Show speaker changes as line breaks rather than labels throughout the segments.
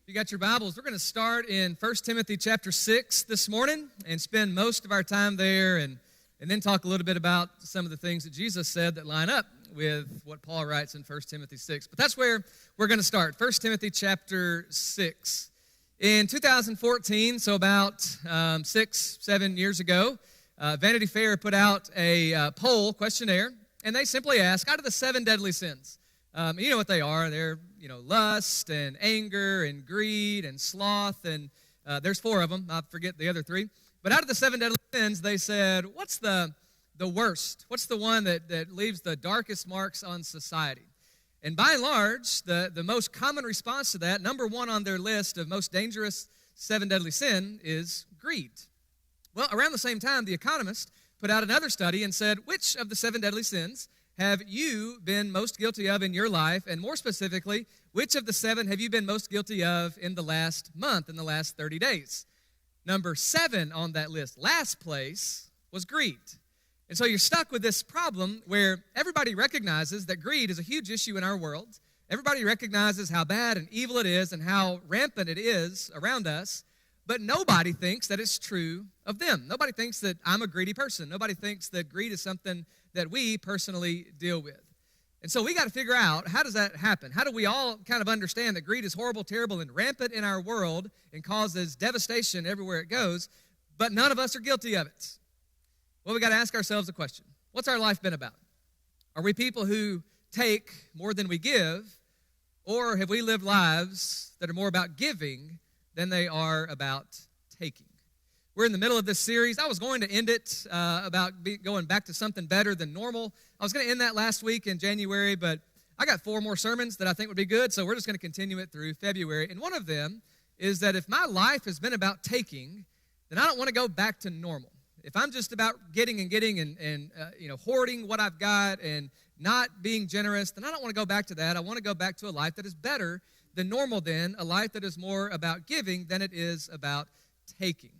If you got your Bibles, we're going to start in 1 Timothy chapter 6 this morning and spend most of our time there and then talk a little bit about some of the things that Jesus said that line up with what Paul writes in 1 Timothy 6. But that's where we're going to start, 1 Timothy chapter 6. In 2014, so about 6-7 years ago, Vanity Fair put out a poll questionnaire, and they simply asked, out of the 7 deadly sins, you know what they are. They're, lust and anger and greed and sloth, and there's 4 of them. I forget the other 3. But out of the 7 deadly sins, they said, what's the worst? What's the one that leaves the darkest marks on society? And by and large, the most common response to that, number 1 on their list of most dangerous 7 deadly sin is greed. Well, around the same time, The Economist put out another study and said, which of the 7 deadly sins have you been most guilty of in your life? And more specifically, which of the 7 have you been most guilty of in the last month, in the last 30 days? Number 7 on that list, last place, was greed. And so you're stuck with this problem where everybody recognizes that greed is a huge issue in our world. Everybody recognizes how bad and evil it is and how rampant it is around us. But nobody thinks that it's true of them. Nobody thinks that I'm a greedy person. Nobody thinks that greed is something that we personally deal with. And so we got to figure out, how does that happen? How do we all kind of understand that greed is horrible, terrible, and rampant in our world and causes devastation everywhere it goes, but none of us are guilty of it? Well, we got to ask ourselves a question. What's our life been about? Are we people who take more than we give, or have we lived lives that are more about giving than they are about taking? We're in the middle of this series. I was going to end it going back to something better than normal. I was going to end that last week in January, but I got 4 more sermons that I think would be good, so we're just going to continue it through February. And one of them is that if my life has been about taking, then I don't want to go back to normal. If I'm just about getting and hoarding what I've got and not being generous, then I don't want to go back to that. I want to go back to a life that is better than normal, then a life that is more about giving than it is about taking.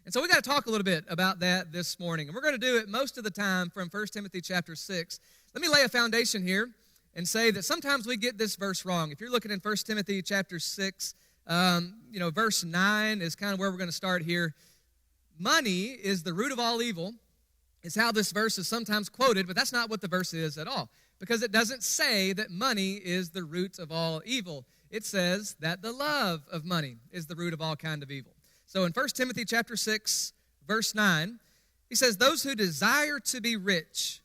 And so we got to talk a little bit about that this morning. And we're going to do it most of the time from 1 Timothy chapter 6. Let me lay a foundation here and say that sometimes we get this verse wrong. If you're looking in 1 Timothy chapter 6, verse 9 is kind of where we're going to start here. Money is the root of all evil, is how this verse is sometimes quoted, but that's not what the verse is at all, because it doesn't say that money is the root of all evil. It says that the love of money is the root of all kind of evil. So in 1 Timothy chapter 6, verse 9, he says, those who desire to be rich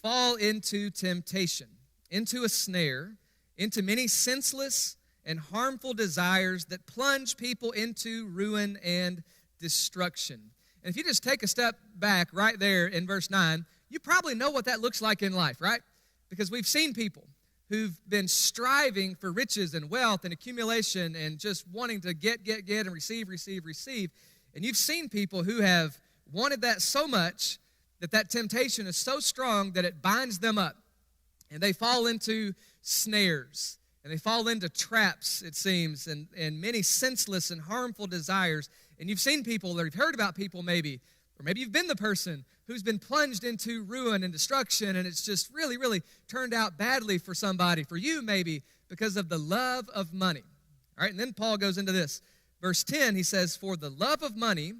fall into temptation, into a snare, into many senseless and harmful desires that plunge people into ruin and destruction. And if you just take a step back right there in verse 9, you probably know what that looks like in life, right? Because we've seen people who've been striving for riches and wealth and accumulation and just wanting to get and receive. And you've seen people who have wanted that so much that temptation is so strong that it binds them up. And they fall into snares. And they fall into traps, it seems, and many senseless and harmful desires. And you've seen people, or you've heard about people maybe, or maybe you've been the person who's been plunged into ruin and destruction, and it's just really, really turned out badly for somebody, for you maybe, because of the love of money. All right, and then Paul goes into this. Verse 10, he says, for the love of money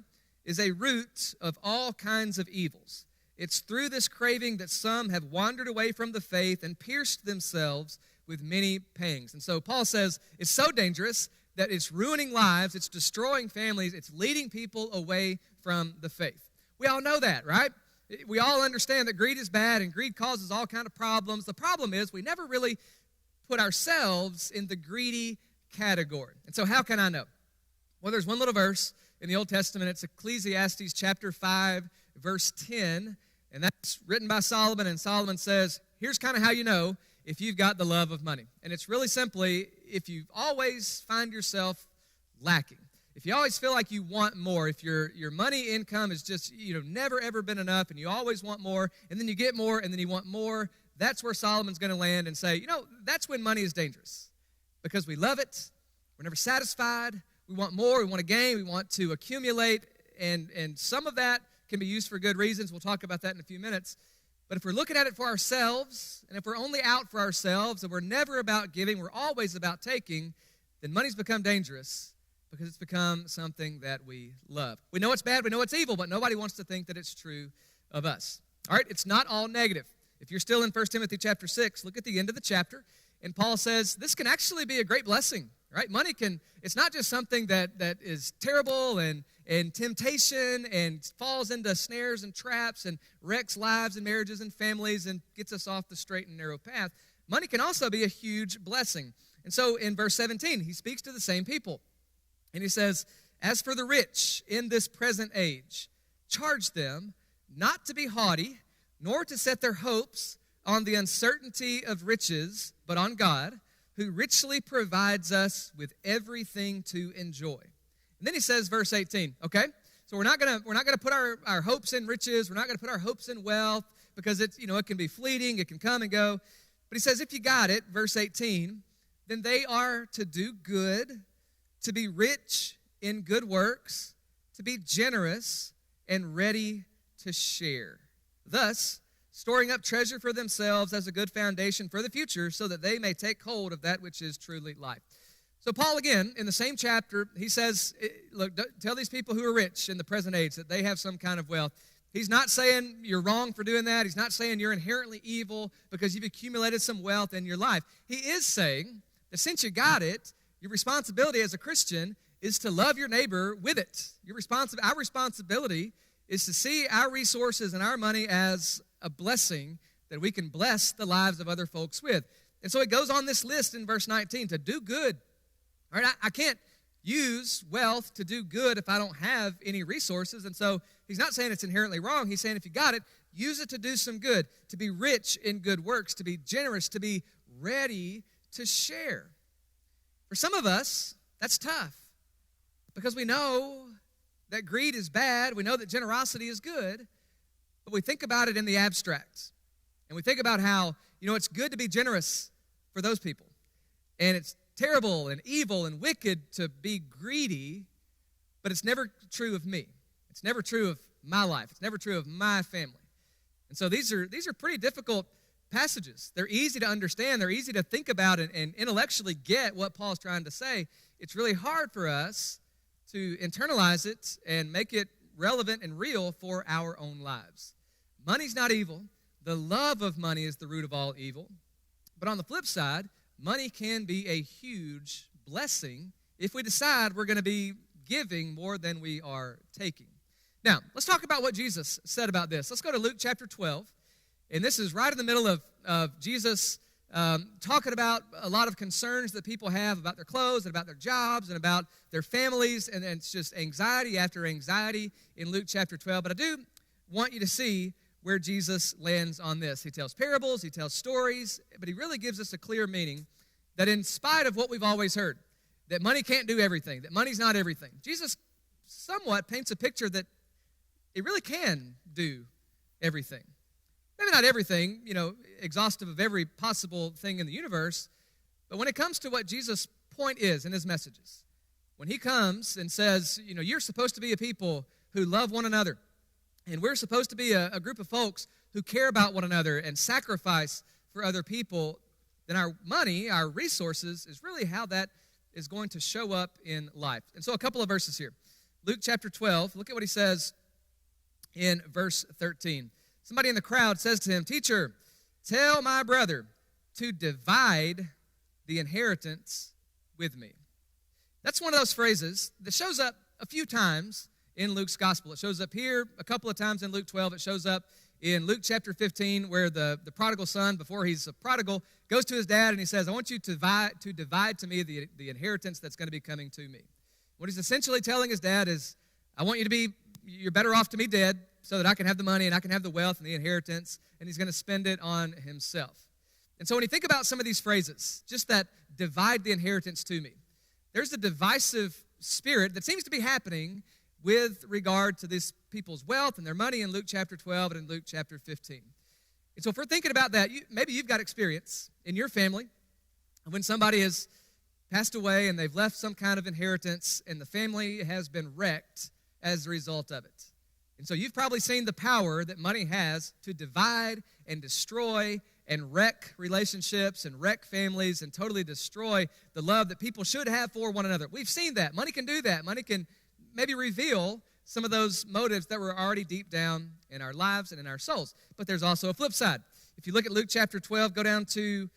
is a root of all kinds of evils. It's through this craving that some have wandered away from the faith and pierced themselves with many pangs. And so Paul says it's so dangerous that it's ruining lives, it's destroying families, it's leading people away from the faith. We all know that, right? We all understand that greed is bad and greed causes all kind of problems. The problem is we never really put ourselves in the greedy category. And so how can I know? Well, there's one little verse in the Old Testament. It's Ecclesiastes chapter 5, verse 10. And that's written by Solomon. And Solomon says, here's kind of how you know if you've got the love of money. And it's really simply if you always find yourself lacking. If you always feel like you want more, if your money income is just, never ever been enough and you always want more, and then you get more and then you want more, that's where Solomon's going to land and say, that's when money is dangerous. Because we love it, we're never satisfied, we want more, we want to gain, we want to accumulate, and some of that can be used for good reasons. We'll talk about that in a few minutes. But if we're looking at it for ourselves, and if we're only out for ourselves, and we're never about giving, we're always about taking, then money's become dangerous because it's become something that we love. We know it's bad, we know it's evil, but nobody wants to think that it's true of us. All right, it's not all negative. If you're still in 1 Timothy chapter 6, look at the end of the chapter, and Paul says this can actually be a great blessing, right? Money it's not just something that is terrible and temptation and falls into snares and traps and wrecks lives and marriages and families and gets us off the straight and narrow path. Money can also be a huge blessing. And so in verse 17, he speaks to the same people. And he says, as for the rich in this present age, charge them not to be haughty, nor to set their hopes on the uncertainty of riches, but on God, who richly provides us with everything to enjoy. And then he says, verse 18, okay? So we're not gonna put our hopes in riches, we're not gonna put our hopes in wealth, because it can be fleeting, it can come and go. But he says, if you got it, verse 18, then they are to do good, to be rich in good works, to be generous and ready to share. Thus, storing up treasure for themselves as a good foundation for the future, so that they may take hold of that which is truly life. So Paul, again, in the same chapter, he says, look, tell these people who are rich in the present age that they have some kind of wealth. He's not saying you're wrong for doing that. He's not saying you're inherently evil because you've accumulated some wealth in your life. He is saying that since you got it, your responsibility as a Christian is to love your neighbor with it. Our responsibility is to see our resources and our money as a blessing that we can bless the lives of other folks with. And so it goes on this list in verse 19 to do good. All right, I can't use wealth to do good if I don't have any resources. And so he's not saying it's inherently wrong. He's saying if you got it, use it to do some good, to be rich in good works, to be generous, to be ready to share. For some of us, that's tough because we know that greed is bad. We know that generosity is good, but we think about it in the abstract. And we think about how, it's good to be generous for those people. And it's terrible and evil and wicked to be greedy, but it's never true of me. It's never true of my life. It's never true of my family. And so these are pretty difficult passages. They're easy to understand. They're easy to think about and intellectually get what Paul's trying to say. It's really hard for us to internalize it and make it relevant and real for our own lives. Money's not evil. The love of money is the root of all evil. But on the flip side, money can be a huge blessing if we decide we're going to be giving more than we are taking. Now, let's talk about what Jesus said about this. Let's go to Luke chapter 12. And this is right in the middle of Jesus talking about a lot of concerns that people have about their clothes and about their jobs and about their families. And it's just anxiety after anxiety in Luke chapter 12. But I do want you to see where Jesus lands on this. He tells parables, he tells stories, but he really gives us a clear meaning that in spite of what we've always heard, that money can't do everything, that money's not everything, Jesus somewhat paints a picture that it really can do everything. Maybe not everything, exhaustive of every possible thing in the universe, but when it comes to what Jesus' point is in his messages, when he comes and says, you're supposed to be a people who love one another, and we're supposed to be a group of folks who care about one another and sacrifice for other people, then our money, our resources, is really how that is going to show up in life. And so a couple of verses here. Luke chapter 12, look at what he says in verse 13. Somebody in the crowd says to him, "Teacher, tell my brother to divide the inheritance with me." That's one of those phrases that shows up a few times in Luke's gospel. It shows up here a couple of times in Luke 12. It shows up in Luke chapter 15 where the prodigal son, before he's a prodigal, goes to his dad and he says, "I want you to divide to me the inheritance that's going to be coming to me." What he's essentially telling his dad is, you're better off to me dead so that I can have the money and I can have the wealth and the inheritance, and he's going to spend it on himself. And so when you think about some of these phrases, just that divide the inheritance to me, there's a divisive spirit that seems to be happening with regard to this people's wealth and their money in Luke chapter 12 and in Luke chapter 15. And so if we're thinking about that, maybe you've got experience in your family when somebody has passed away and they've left some kind of inheritance and the family has been wrecked as a result of it. And so you've probably seen the power that money has to divide and destroy and wreck relationships and wreck families and totally destroy the love that people should have for one another. We've seen that. Money can do that. Money can maybe reveal some of those motives that were already deep down in our lives and in our souls. But there's also a flip side. If you look at Luke chapter 12, go down to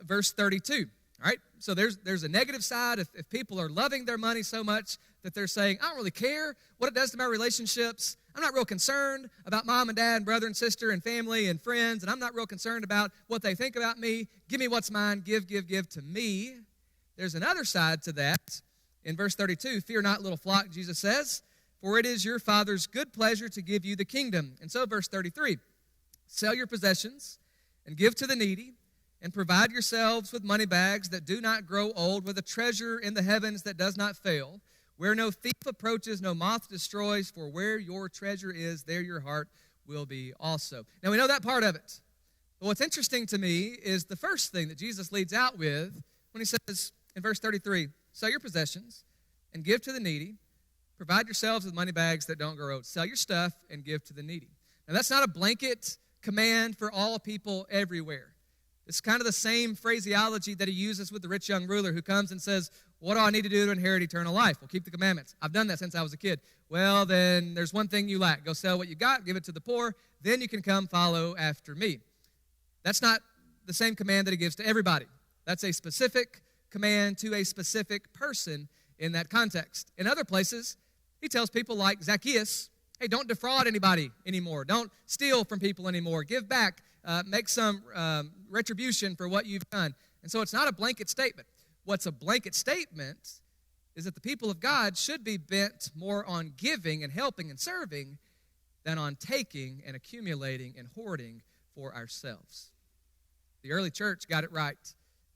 verse 32. All right? So there's a negative side. If people are loving their money so much that they're saying, I don't really care what it does to my relationships. I'm not real concerned about mom and dad and brother and sister and family and friends, and I'm not real concerned about what they think about me. Give me what's mine. Give to me. There's another side to that. In verse 32, fear not, little flock, Jesus says, for it is your Father's good pleasure to give you the kingdom. And so verse 33, sell your possessions and give to the needy, and provide yourselves with money bags that do not grow old, with a treasure in the heavens that does not fail, where no thief approaches, no moth destroys, for where your treasure is, there your heart will be also. Now, we know that part of it. But what's interesting to me is the first thing that Jesus leads out with when he says in verse 33, sell your possessions and give to the needy, provide yourselves with money bags that don't grow old. Sell your stuff and give to the needy. Now, that's not a blanket command for all people everywhere. It's kind of the same phraseology that he uses with the rich young ruler who comes and says, what do I need to do to inherit eternal life? Well, keep the commandments. I've done that since I was a kid. Well, then there's one thing you lack. Go sell what you got, give it to the poor, then you can come follow after me. That's not the same command that he gives to everybody. That's a specific command to a specific person in that context. In other places, he tells people like Zacchaeus, hey, don't defraud anybody anymore. Don't steal from people anymore. Give back. Make some retribution for what you've done. And so it's not a blanket statement. What's a blanket statement is that the people of God should be bent more on giving and helping and serving than on taking and accumulating and hoarding for ourselves. The early church got it right.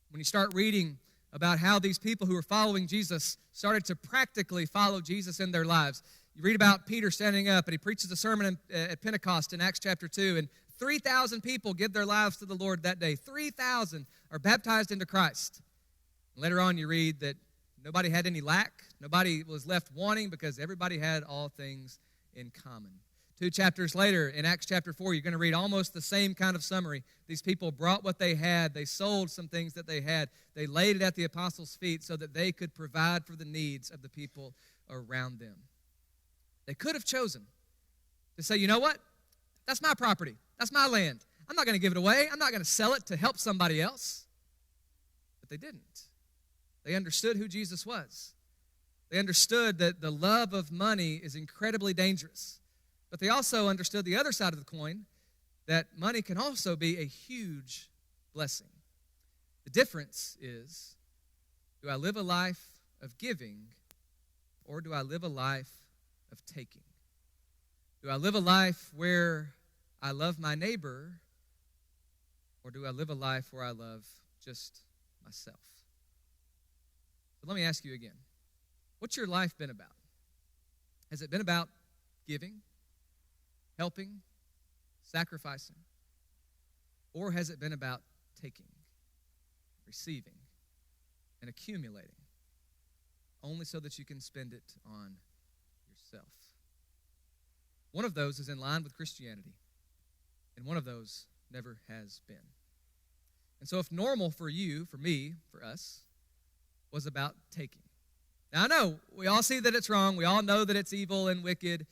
When you start reading about how these people who were following Jesus started to practically follow Jesus in their lives, you read about Peter standing up and he preaches a sermon at Pentecost in Acts chapter 2, and 3,000 people give their lives to the Lord that day. 3,000 are baptized into Christ. Later on, you read that nobody had any lack. Nobody was left wanting because everybody had all things in common. 2 chapters later, in Acts chapter 4, you're going to read almost the same kind of summary. These people brought what they had. They sold some things that they had. They laid it at the apostles' feet so that they could provide for the needs of the people around them. They could have chosen to say, you know what? That's my property. That's my land. I'm not going to give it away. I'm not going to sell it to help somebody else. But they didn't. They understood who Jesus was. They understood that the love of money is incredibly dangerous. But they also understood the other side of the coin, that money can also be a huge blessing. The difference is, do I live a life of giving, or do I live a life of taking? Do I live a life where I love my neighbor, or do I live a life where I love just myself? But let me ask you again, what's your life been about? Has it been about giving, helping, sacrificing? Or has it been about taking, receiving, and accumulating, only so that you can spend it on yourself? One of those is in line with Christianity, and one of those never has been. And so if normal for you, for me, for us, was about taking. Now I know, we all see that it's wrong, we all know that it's evil and wicked,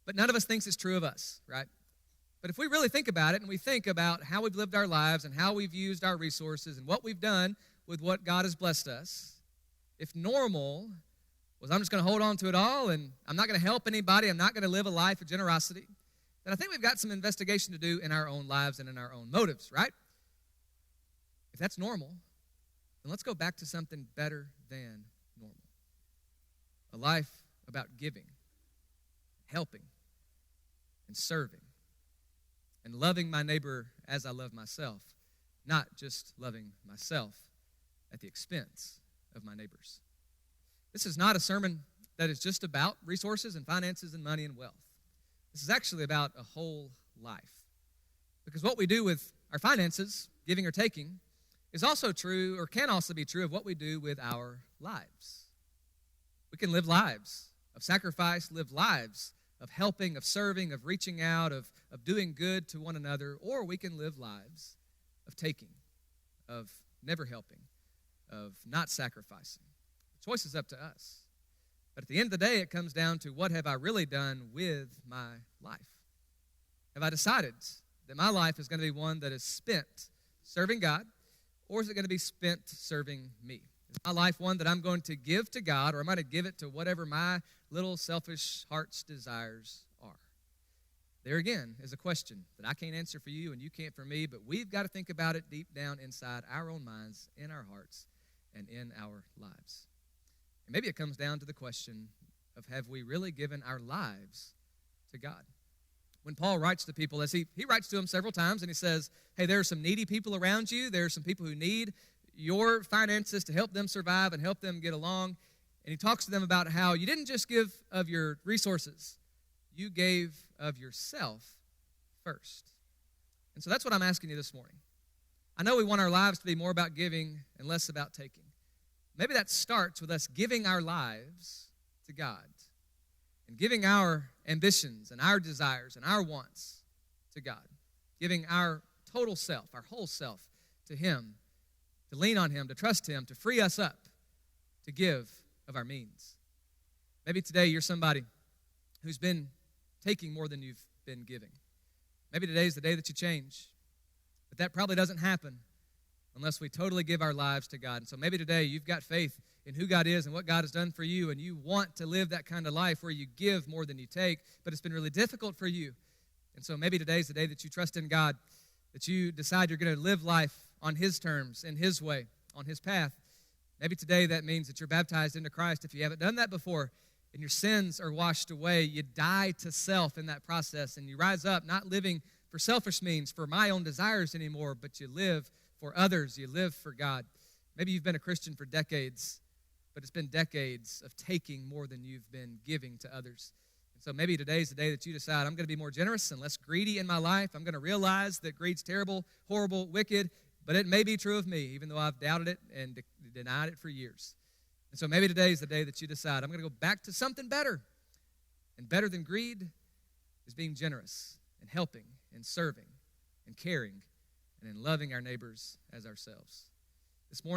but none of us thinks it's true of us, right? But if we really think about it, and we think about how we've lived our lives and how we've used our resources and what we've done with what God has blessed us, if normal was I'm just going to hold on to it all and I'm not going to help anybody, I'm not going to live a life of generosity, then I think we've got some investigation to do in our own lives and in our own motives, right? If that's normal, then let's go back to something better than normal. A life about giving, helping, and serving, and loving my neighbor as I love myself, not just loving myself at the expense of my neighbors. This is not a sermon that is just about resources and finances and money and wealth. This is actually about a whole life. Because what we do with our finances, giving or taking, is also true, or can also be true, of what we do with our lives. We can live lives of sacrifice, live lives of helping, of serving, of reaching out, of doing good to one another, or we can live lives of taking, of never helping, of not sacrificing. The choice is up to us. But at the end of the day, it comes down to, what have I really done with my life? Have I decided that my life is going to be one that is spent serving God, or is it going to be spent serving me? Is my life one that I'm going to give to God, or am I going to give it to whatever my little selfish heart's desires are? There again is a question that I can't answer for you and you can't for me, but we've got to think about it deep down inside our own minds, in our hearts, and in our lives. And maybe it comes down to the question of, have we really given our lives to God? When Paul writes to people, as he writes to them several times, and he says, hey, there are some needy people around you. There are some people who need your finances to help them survive and help them get along. And he talks to them about how you didn't just give of your resources. You gave of yourself first. And so that's what I'm asking you this morning. I know we want our lives to be more about giving and less about taking. Maybe that starts with us giving our lives to God and giving our ambitions and our desires and our wants to God, giving our total self, our whole self to Him, to lean on Him, to trust Him, to free us up to give of our means. Maybe today you're somebody who's been taking more than you've been giving. Maybe today's the day that you change, but that probably doesn't happen unless we totally give our lives to God. And so maybe today you've got faith in who God is and what God has done for you, and you want to live that kind of life where you give more than you take, but it's been really difficult for you. And so maybe today's the day that you trust in God, that you decide you're going to live life on His terms, in His way, on His path. Maybe today that means that you're baptized into Christ. If you haven't done that before, and your sins are washed away, you die to self in that process, and you rise up not living for selfish means, for my own desires anymore, but you live for others, you live for God. Maybe you've been a Christian for decades, but it's been decades of taking more than you've been giving to others. And so maybe today's the day that you decide, I'm going to be more generous and less greedy in my life. I'm going to realize that greed's terrible, horrible, wicked, but it may be true of me, even though I've doubted it and denied it for years. And so maybe today's the day that you decide, I'm going to go back to something better. And better than greed is being generous and helping and serving and caring and in loving our neighbors as ourselves. This morning,